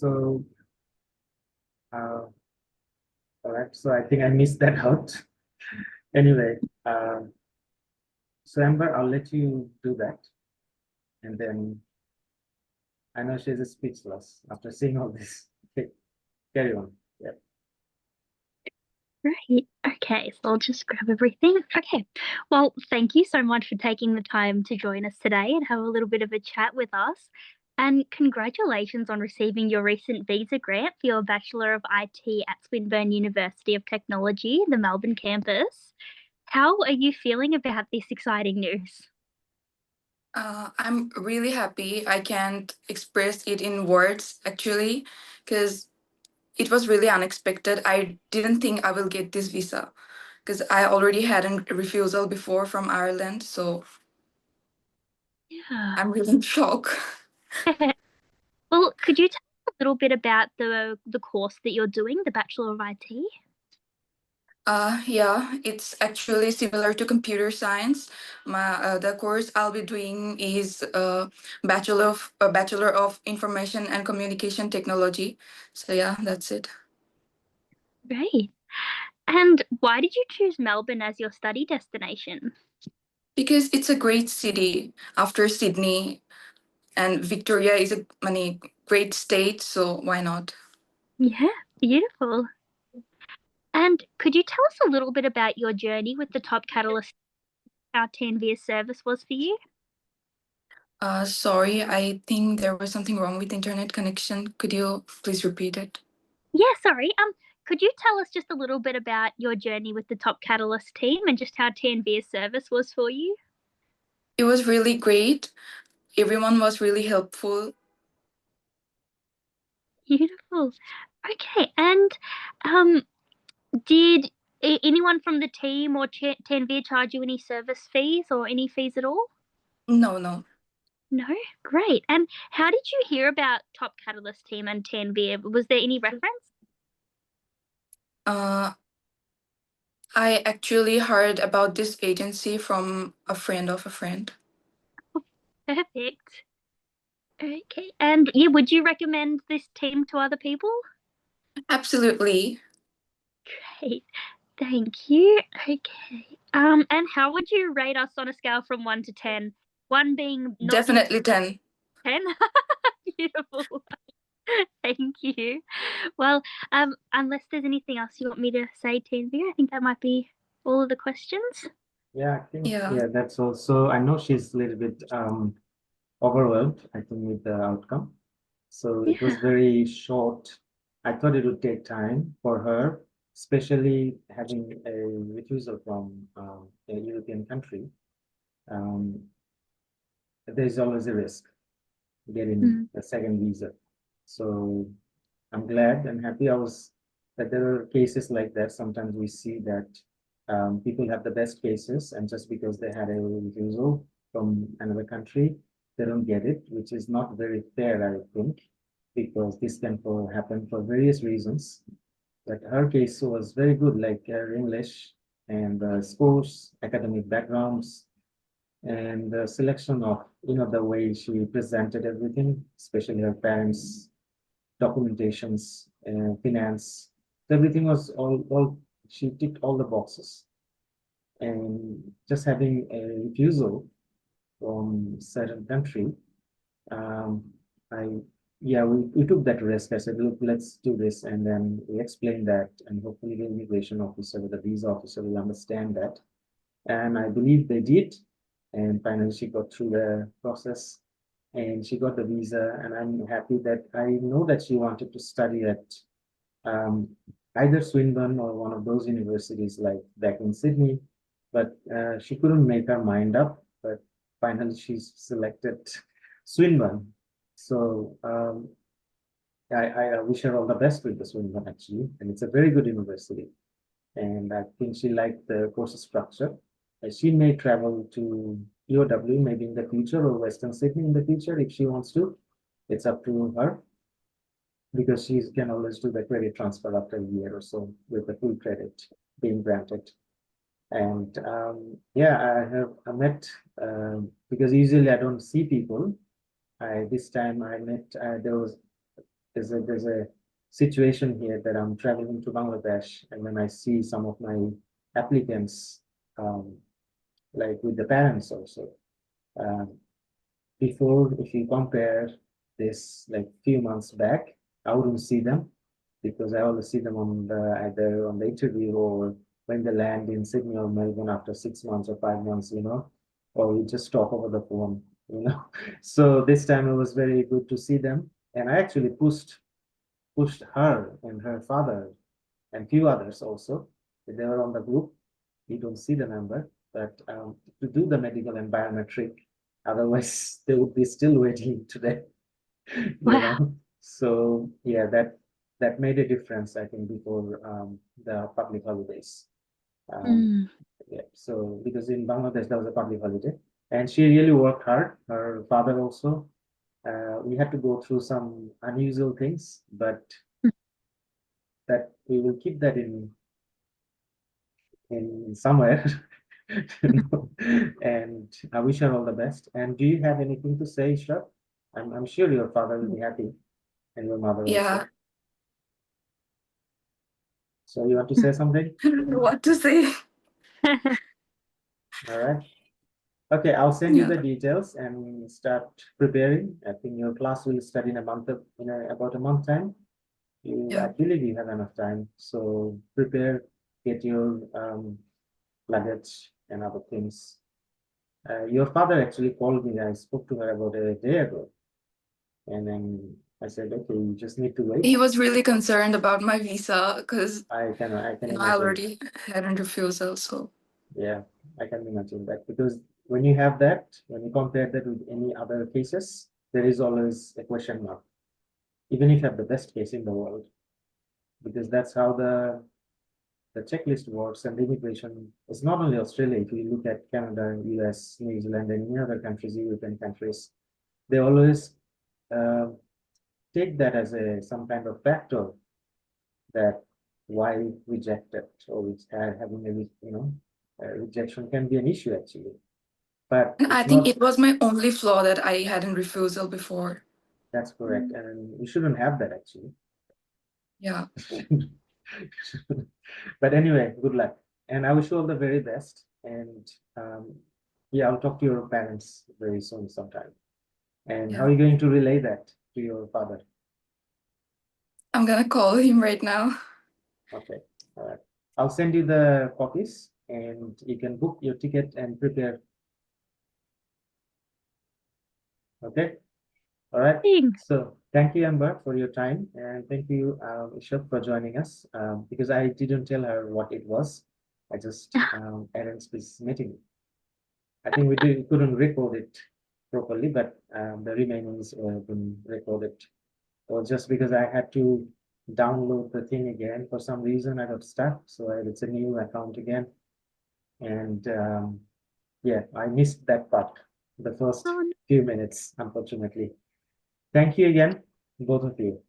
So, uh, all right. So I think I missed that out. Anyway, so Amber, I'll let you do that, and then I know she's speechless after seeing all this. Okay, carry on. Yeah. Right. Okay, so I'll just grab everything. Okay. Well, thank you so much for taking the time to join us today and have a little bit of a chat with us. And congratulations on receiving your recent visa grant for your Bachelor of IT at Swinburne University of Technology, the Melbourne campus. How are you feeling about this exciting news? I'm really happy. I can't express it in words actually, because it was really unexpected. I didn't think I will get this visa because I already had a refusal before from Ireland. So Yeah. I'm really in shock. Well, could you tell us a little bit about the course that you're doing, the Bachelor of IT? Yeah, it's actually similar to computer science. The course I'll be doing is Bachelor of Information and Communication Technology. So yeah, that's it. Great. And why did you choose Melbourne as your study destination? Because it's a great city after Sydney, and Victoria is a great state, so why not? Yeah, beautiful. And could you tell us a little bit about your journey with the Top Catalyst, how TNV's service was for you? Sorry, I think there was something wrong with internet connection. Could you please repeat it? Yeah, sorry. Could you tell us just a little bit about your journey with the Top Catalyst team and just how TNV's service was for you? It was really great. Everyone was really helpful. Beautiful. Okay, and um, did anyone from the team or TNV charge you any service fees or any fees at all? No, no. No, great. And how did you hear about Top Catalyst team and TNV? Was there any reference? Uh, I actually heard about this agency from a friend of a friend. Perfect. Okay. And yeah, would you recommend this team to other people? Absolutely. Great. Thank you. Okay. And how would you rate us on a scale from 1 to 10? 1 being not doing Definitely 10. 10. Beautiful. Thank you. Well, unless there's anything else you want me to say, TNV, I think that might be all of the questions. Yeah, I think Yeah. that's also. I know she's a little bit overwhelmed, I think, with the outcome. So it was Yeah. very short. I thought it would take time for her, especially having a refusal from a European country. Um, there's always a risk getting Mm. a second visa. So I'm glad and happy I was that there are cases like that. Sometimes we see that people have the best cases, and just because they had a refusal from another country, they don't get it, which is not very fair, I think, because this can happen for various reasons. But her case was very good, like her English and scores, academic backgrounds, and the selection of the way she presented everything, especially her parents' documentations, finance. Everything was all she ticked all the boxes. And just having a refusal from certain country, um, I yeah, we took that risk. I said, look, let's do this, and then we explained that, and hopefully the immigration officer, the visa officer will understand that. And I believe they did. And finally, she got through the process and she got the visa. And I'm happy that I know that she wanted to study at um, either Swinburne or one of those universities like back in Sydney, but she couldn't make her mind up. But finally, she's selected Swinburne. So I wish her all the best with the Swinburne actually, and it's a very good university. And I think she liked the course structure. She may travel to POW maybe in the future or Western Sydney in the future if she wants to. It's up to her because she can always do the credit transfer after a year or so with the full credit being granted. And yeah, I met because usually I don't see people. This time I met there was there's a situation here that I'm traveling to Bangladesh, and when I see some of my applicants, like with the parents also, before, if you compare this like few months back, I wouldn't see them because I always see them on the either on the interview or when they land in Sydney or Melbourne after 6 months or 5 months, or we just talk over the phone. So this time it was very good to see them, and I actually pushed her and her father and few others also. They were on the group. We don't see the number, but to do the medical and biometric, otherwise they would be still waiting today. Wow. So yeah, that made a difference, I think, before the public holidays. Mm. Yeah, so because in Bangladesh there was a public holiday, and she really worked hard. Her father also. We had to go through some unusual things, but that we will keep that in somewhere. And I wish her all the best. And do you have anything to say, Ishraf? I'm sure your father will be happy, and your mother Yeah, also. So you want to say something? I don't know what to say. All right. Okay, I'll send you Yeah, the details and start preparing. I think your class will start in about a month time. I yeah. believe you have enough time. So prepare, get your luggage and other things. Your father actually called me. I spoke to her about a day ago, and then I said, okay, you just need to wait. He was really concerned about my visa because I can I imagine. already had a refusal. So Yeah, I can imagine that because when you have that, when you compare that with any other cases, there is always a question mark, even if you have the best case in the world, because that's how the checklist works. And the immigration is not only Australia. If you look at Canada, US, New Zealand, and any other countries, European countries, they always uh, take that as some kind of factor that why rejected or which having a rejection can be an issue actually, but and I it's think not. it was my only flaw that I hadn't refusal before. That's correct, and we shouldn't have that actually. Yeah. But anyway, good luck, and I wish you all the very best. And yeah, I'll talk to your parents very soon sometime. And how Yeah. are you going to relay that to your father? I'm gonna call him right now. Okay, all right. I'll send you the copies, and you can book your ticket and prepare. Okay, all right. Thanks. So thank you, Amber, for your time, and thank you, Ishak, for joining us. Because I didn't tell her what it was, I just arranged this meeting. I think couldn't record it properly, but the remainings have been recorded. Or just because I had to download the thing again for some reason, I got stuck. So it's a new account again, and yeah, I missed that part, the first Oh, few minutes, unfortunately. Thank you again, both of you.